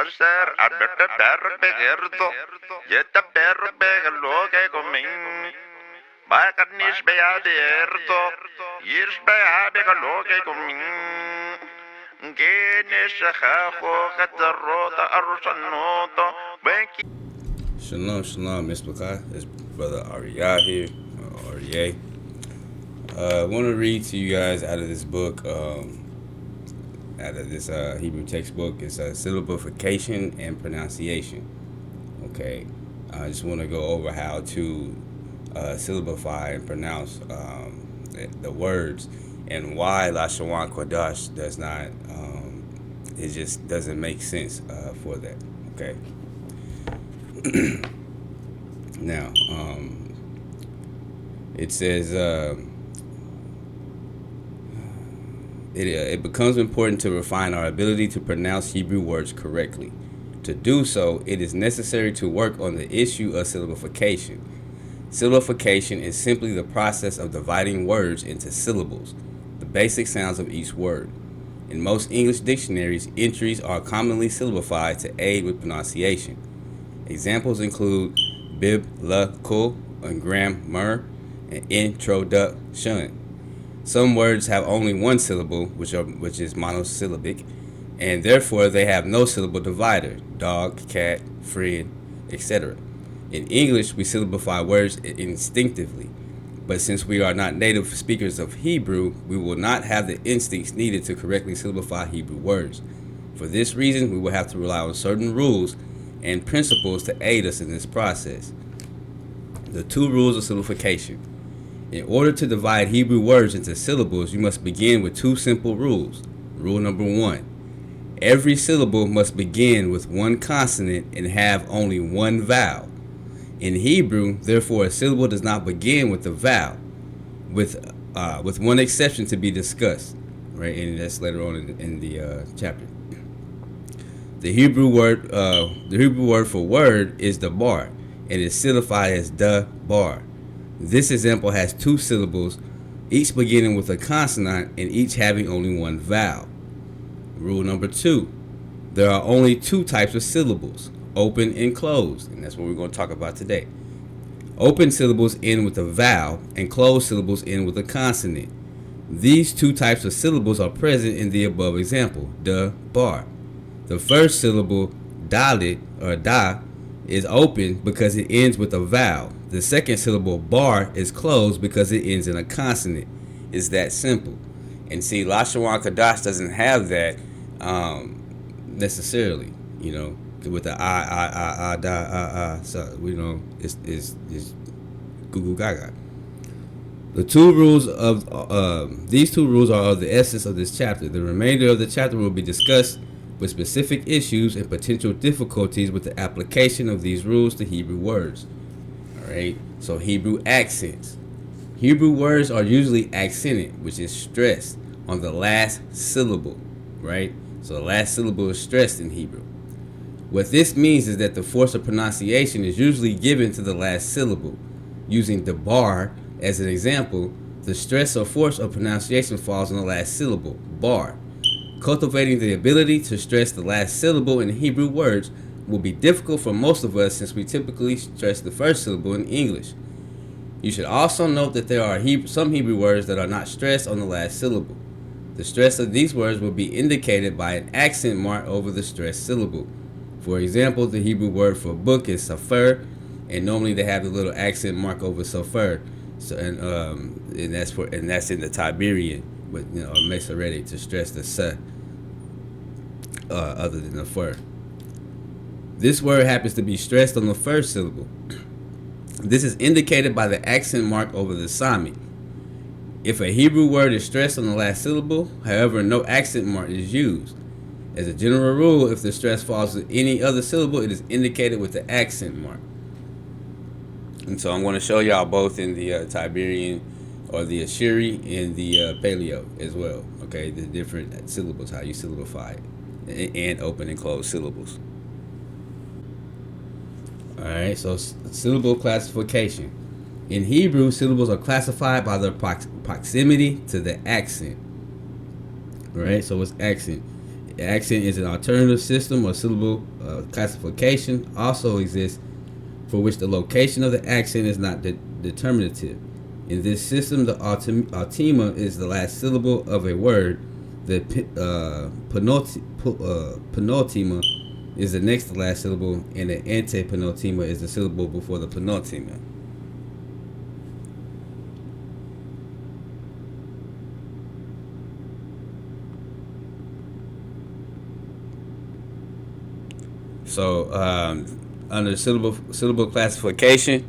Hacer arbete perro begerto. Jetta perro begelo que coming. Vai carnish beaderto. Yirs beabegelo que coming. Genesh hacho hatarota arushanoto. Benki. Shalom, shalom, Misbakah. It's Brother Ariyah here, Ariyah. I want to read to you guys out of this book, out of this Hebrew textbook. It's Syllabification and Pronunciation. Okay, I just want to go over how to syllabify and pronounce the words and why Lashawan Kodash does not, it just doesn't make sense for that. Okay. Now, it says it becomes important to refine our ability to pronounce Hebrew words correctly. To do so, it is necessary to work on the issue of syllabification. Syllabification is simply the process of dividing words into syllables, the basic sounds of each word. In most English dictionaries, entries are commonly syllabified to aid with pronunciation. Examples include bibilical and grammar and introduction. Some words have only one syllable, which is monosyllabic, and therefore they have no syllable divider: dog, cat, friend, etc. In English, we syllabify words instinctively, but since we are not native speakers of Hebrew, we will not have the instincts needed to correctly syllabify Hebrew words. For this reason, we will have to rely on certain rules and principles to aid us in this process. The 2 rules of syllabification. In order to divide Hebrew words into syllables, you must begin with 2 simple rules. Rule number 1. Every syllable must begin with one consonant and have only one vowel. In Hebrew, therefore, a syllable does not begin with a vowel, with one exception to be discussed, right? And that's later on in the chapter. The Hebrew word for word is the bar, and is syllabified as the bar. This example has 2 syllables, each beginning with a consonant and each having only one vowel. Rule number 2: there are only 2 types of syllables: open and closed, and that's what we're going to talk about today. Open syllables end with a vowel, and closed syllables end with a consonant. These 2 types of syllables are present in the above example, the bar. The first syllable, dalit or da, is open because it ends with a vowel. The second syllable, bar, is closed because it ends in a consonant. It's that simple. And see, Lashawan Kadash doesn't have that necessarily, with the da, so, it's goo goo gaga. The 2 rules of these 2 rules are of the essence of this chapter. The remainder of the chapter will be discussed with specific issues and potential difficulties with the application of these rules to Hebrew words. Alright, so Hebrew accents. Hebrew words are usually accented, which is stressed on the last syllable, right? So the last syllable is stressed in Hebrew. What this means is that the force of pronunciation is usually given to the last syllable. Using the bar as an example, the stress or force of pronunciation falls on the last syllable, bar. Cultivating the ability to stress the last syllable in Hebrew words will be difficult for most of us since we typically stress the first syllable in English. You should also note that there are some Hebrew words that are not stressed on the last syllable. The stress of these words will be indicated by an accent mark over the stressed syllable. For example, the Hebrew word for book is sefer, and normally they have the little accent mark over sefer. So and that's in the Tiberian, but Masoretic to stress the se other than the fur. This word happens to be stressed on the first syllable. This is indicated by the accent mark over the sami. If a Hebrew word is stressed on the last syllable, however, no accent mark is used. As a general rule, if the stress falls to any other syllable, it is indicated with the accent mark. And so I'm going to show y'all both in the Tiberian or the Ashiri and the Paleo as well. Okay, the different syllables, how you syllabify it, and open and closed syllables. Alright, so syllable classification. In Hebrew, syllables are classified by their proximity to the accent. Alright, so what's accent? accent is an alternative system or syllable classification also exists for which the location of the accent is not determinative. In this system, the ultima is the last syllable of a word. The penultima is the next to last syllable, and the antepenultima is the syllable before the penultima. So under syllable classification,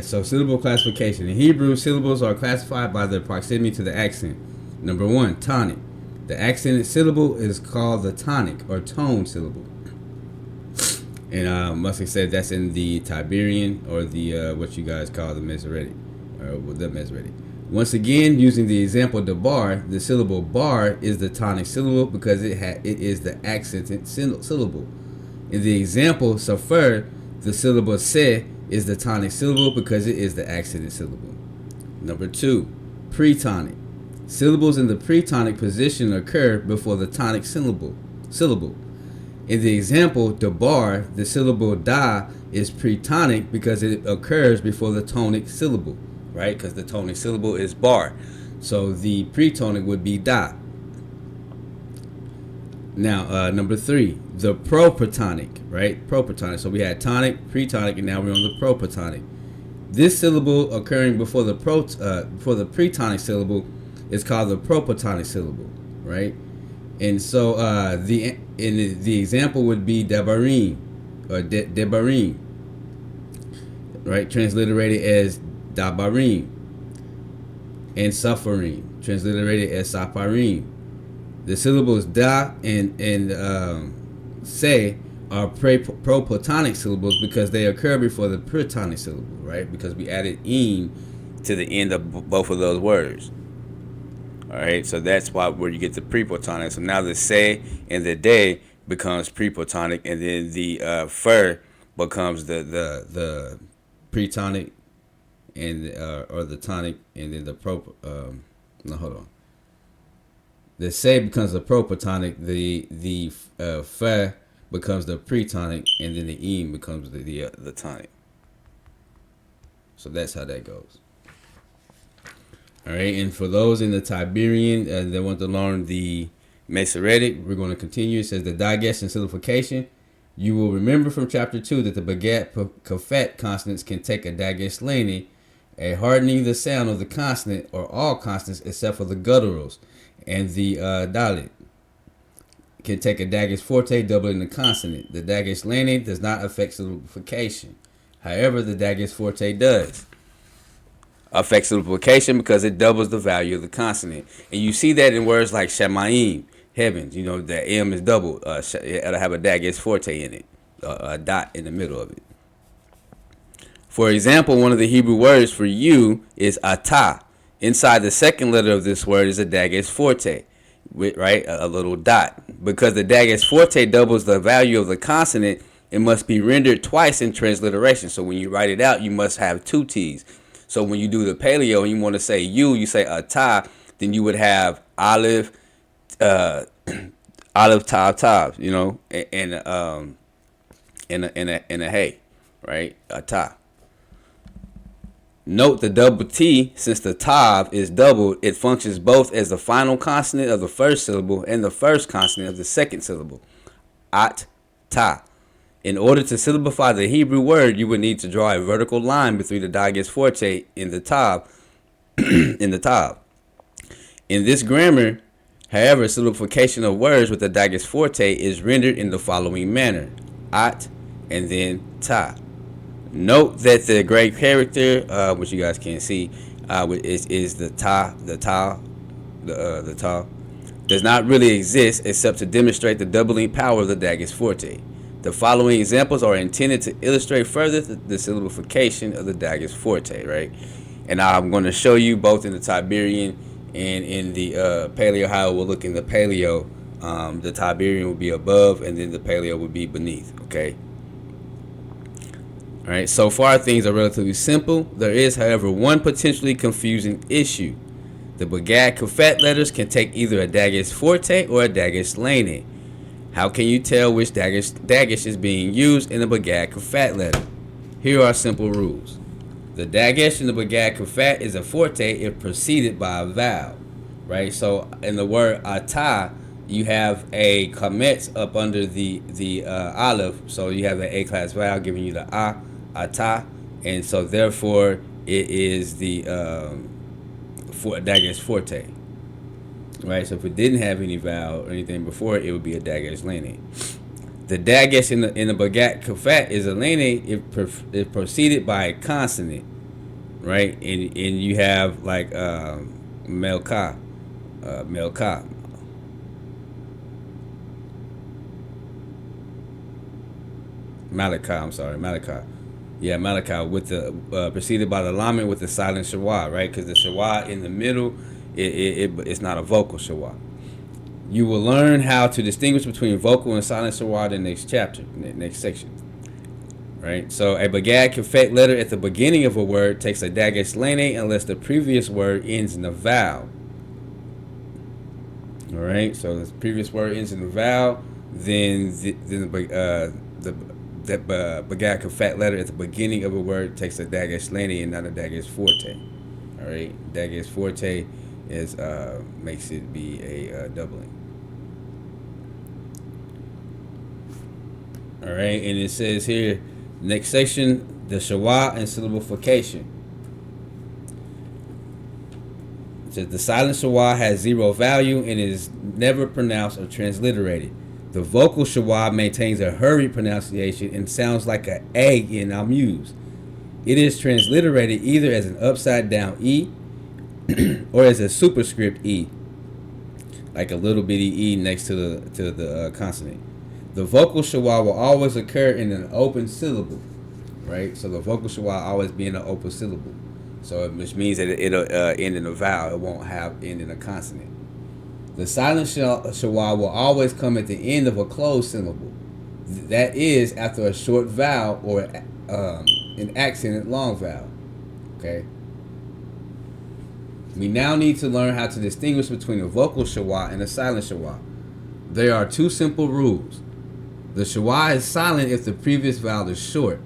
so syllable classification. In Hebrew, syllables are classified by their proximity to the accent. Number 1, tonic. The accented syllable is called the tonic or tone syllable. And must have said that's in the Tiberian or the what you guys call the Masoretic, or the Masoretic. Once again, using the example dabar, the syllable bar is the tonic syllable because it is the accented syllable. In the example safar, the syllable se is the tonic syllable because it is the accented syllable. Number 2, pretonic. Syllables in the pretonic position occur before the tonic syllable. In the example dabar, the syllable da is pretonic because it occurs before the tonic syllable, right? Because the tonic syllable is bar. So the pretonic would be da. Now, number 3, the propretonic, right? Propretonic. So we had tonic, pretonic, and now we're on the propretonic. This syllable occurring before the pretonic syllable is called the propretonic syllable, right? And so the example would be debarim or debarim, right? Transliterated as dabarim, and safarim, transliterated as safarim. The syllables da and se are propretonic syllables because they occur before the pretonic syllable, right? Because we added im to the end of both of those words. All right, so that's why where you get the prepotonic. So now the se and the de becomes prepotonic, and then the fer becomes the pretonic and or the tonic, and then the the se becomes the propotonic, the fer becomes the pretonic, and then the im becomes the tonic. So that's how that goes. All right, and for those in the Tiberian that want to learn the Masoretic, we're going to continue. It says the digest and syllabification. You will remember from chapter 2 that the bagat kafat consonants can take a digest lane, a hardening the sound of the consonant or all consonants except for the gutturals, and the dalit can take a dagesh forte, doubling the consonant. The dagesh lane does not affect syllabification. However, the dagesh forte does affect syllabification because it doubles the value of the consonant. And you see that in words like shamayim, heavens. You know, the M is doubled. It'll have a dagesh forte in it, a dot in the middle of it. For example, one of the Hebrew words for you is atah. Inside the second letter of this word is a dagesh forte, right? A little dot. Because the dagesh forte doubles the value of the consonant, it must be rendered twice in transliteration. So when you write it out, you must have two T's. So when you do the paleo and you want to say you say atah, then you would have olive, olive tav, you know, and a hay, right? Atah. Note the double T, since the tav is doubled, it functions both as the final consonant of the first syllable and the first consonant of the second syllable. At-ta. In order to syllabify the Hebrew word, you would need to draw a vertical line between the dagesh forte in the tav. In this grammar, however, syllabification of words with the dagesh forte is rendered in the following manner: at and then ta. Note that the great character, which you guys can't see, is the ta, the ta, does not really exist except to demonstrate the doubling power of the dagesh forte. The following examples are intended to illustrate further the syllabification of the dagesh forte, right? And I'm going to show you both in the Tiberian and in the Paleo how it will look in the Paleo. The Tiberian will be above, and then the Paleo will be beneath, okay? All right, so far things are relatively simple. There is, however, one potentially confusing issue. The Bagad Kafat letters can take either a Dagesh forte or a Dagesh lene. How can you tell which Dagesh is being used in the Bagad Kafat letter? Here are simple rules. The Dagesh in the Bagad Kafat is a forte if preceded by a vowel, right? So in the word ata, you have a kametz up under the aleph, so you have the A class vowel giving you the ata, and so therefore it is the Dagesh forte, right? So if it didn't have any vowel or anything before it, it would be a Dagesh lene. The Dagesh in the Bagat Kafat is a lene if preceded by a consonant, right? And you have like Melka, Malika, Malika. Yeah, Malika with the preceded by the lamed with the silent shawah, right? Because the shawah in the middle, it's not a vocal shawah. You will learn how to distinguish between vocal and silent shawah in the next chapter, in the next section. Right? So a Bagad Kafet letter at the beginning of a word takes a Dagesh lene unless the previous word ends in a vowel. Alright, so the previous word ends in a vowel, then the Bagad Kafat letter at the beginning of a word takes a Dagesh lene and not a Dagesh forte. Alright, Dagesh forte is makes it be a doubling. Alright, and it says here, next section, the shawah and syllabification. It says the silent shawah has zero value and is never pronounced or transliterated. The vocal shawah maintains a hurried pronunciation and sounds like an egg in amuse. It is transliterated either as an upside down E or as a superscript E, like a little bitty E next to the consonant. The vocal shawah will always occur in an open syllable, right? So the vocal shawah always be in an open syllable. So which means that it'll end in a vowel. It won't have end in a consonant. The silent shawah will always come at the end of a closed syllable. That is after a short vowel or an accented long vowel. Okay. We now need to learn how to distinguish between a vocal shawah and a silent shawah. There are two simple rules. The shawah is silent if the previous vowel is short.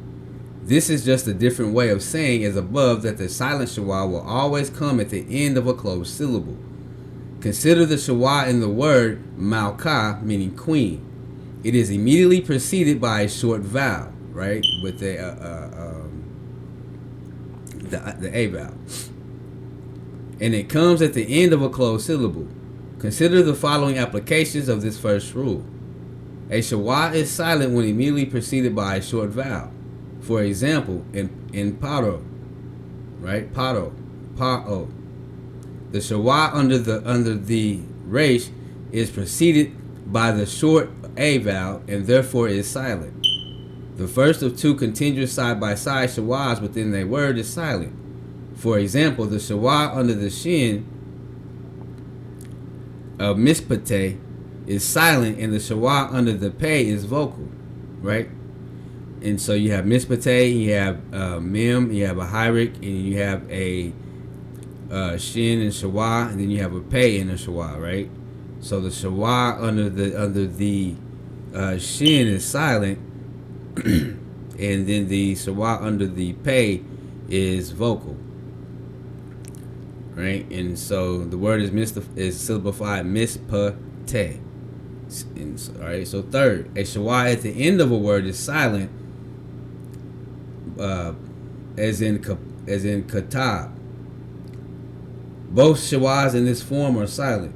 This is just a different way of saying as above that the silent shawah will always come at the end of a closed syllable. Consider the shawah in the word Malka, meaning queen. It is immediately preceded by a short vowel, right, with the A vowel. And it comes at the end of a closed syllable. Consider the following applications of this first rule. A shawah is silent when immediately preceded by a short vowel. For example, in paro, right? Paro. The shawah under the resh is preceded by the short A vowel and therefore is silent. The first of two continuous side-by-side shawahs within a word is silent. For example, the shawah under the shin of mispate is silent and the shawah under the pay is vocal, right? And so you have mispate, you have mem, you have a hyric, and you have a shin and shawah, and then you have a pay in the shawah, right? So the shawah under the shin is silent, and then the shawah under the pay is vocal, right? And so the word is syllabified mispate. All right. So third, a shawah at the end of a word is silent, as in katab. Both shawahs in this form are silent.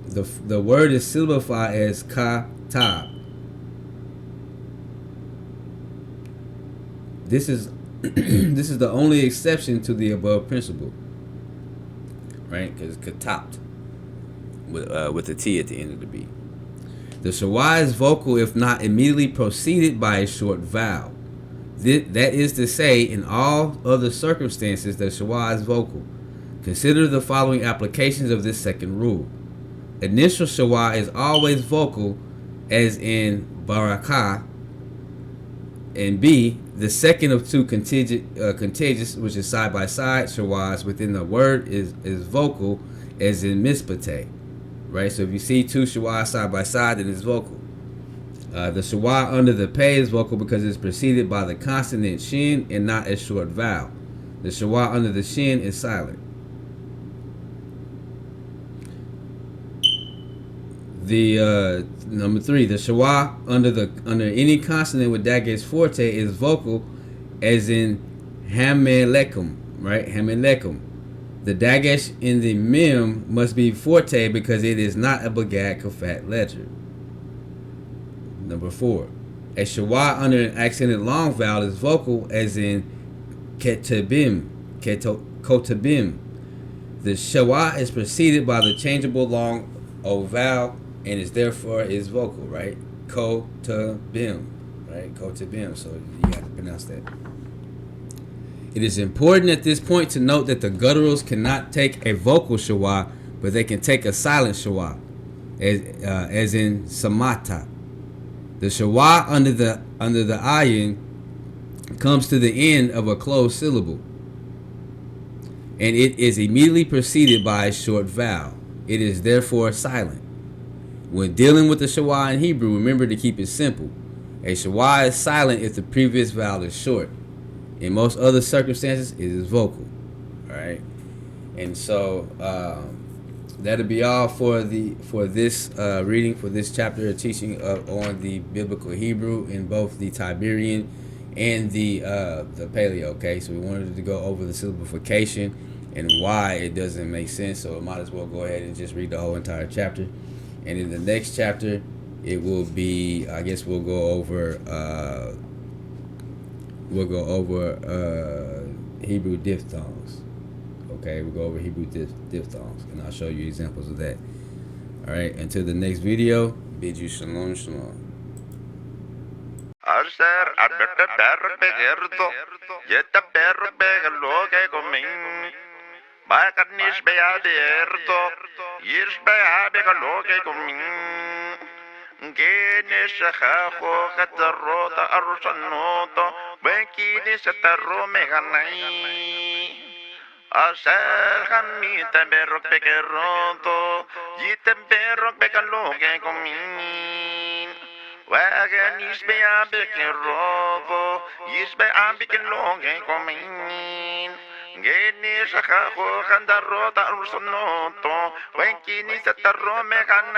The word is syllabified as katab. This is this is the only exception to the above principle, right? Because katabt with the T at the end of the B. The shawah is vocal if not immediately preceded by a short vowel. That is to say, in all other circumstances, the shawah is vocal. Consider the following applications of this second rule. Initial shawah is always vocal, as in barakah, and B, the second of two contagious, which is side-by-side shawahs within the word is vocal, as in mispate, right? So if you see two schwa side by side, then it's vocal. The schwa under the pei is vocal because it's preceded by the consonant shin and not a short vowel. The schwa under the shin is silent. The number 3, the schwa under any consonant with dagesh forte is vocal, as in hamelekum, right? Hamelekum. The dagesh in the mem must be forte because it is not a bagad kafat letter. Number 4, a schwa under an accented long vowel is vocal, as in ketabim, kotabim. The schwa is preceded by the changeable long o vowel and is therefore is vocal, right? Kotabim, right? Kotabim. So you got to pronounce that. It is important at this point to note that the gutturals cannot take a vocal schwa, but they can take a silent schwa, as in samata. The schwa under the ayin comes to the end of a closed syllable, and it is immediately preceded by a short vowel. It is therefore silent. When dealing with the schwa in Hebrew, remember to keep it simple. A schwa is silent if the previous vowel is short. In most other circumstances, it is vocal. All right, and so that'll be all for this reading for this chapter of teaching on the biblical Hebrew in both the Tiberian and the Paleo. Okay, so we wanted to go over the syllabification and why it doesn't make sense. So I might as well go ahead and just read the whole entire chapter. And in the next chapter, it will be, I guess we'll go over Hebrew diphthongs. Okay, we'll go over Hebrew diphthongs, and I'll show you examples of that. All right, until the next video, bid you shalom, shalom. Arser adbette perro begerto. Yetta perro begaloge coming. Bakarnish beaderto. Yish beabegaloge coming. Genish haho hatarota arusanoto. Benkini setaro meganai. Arser hanita berro begeronto. Yitem berro begaloge coming. Wagen is bij aanbikken robo, is bij aanbikken longen komen. Geen is a gago gaan daar rota al zonoto, wanneer is het daarom gaan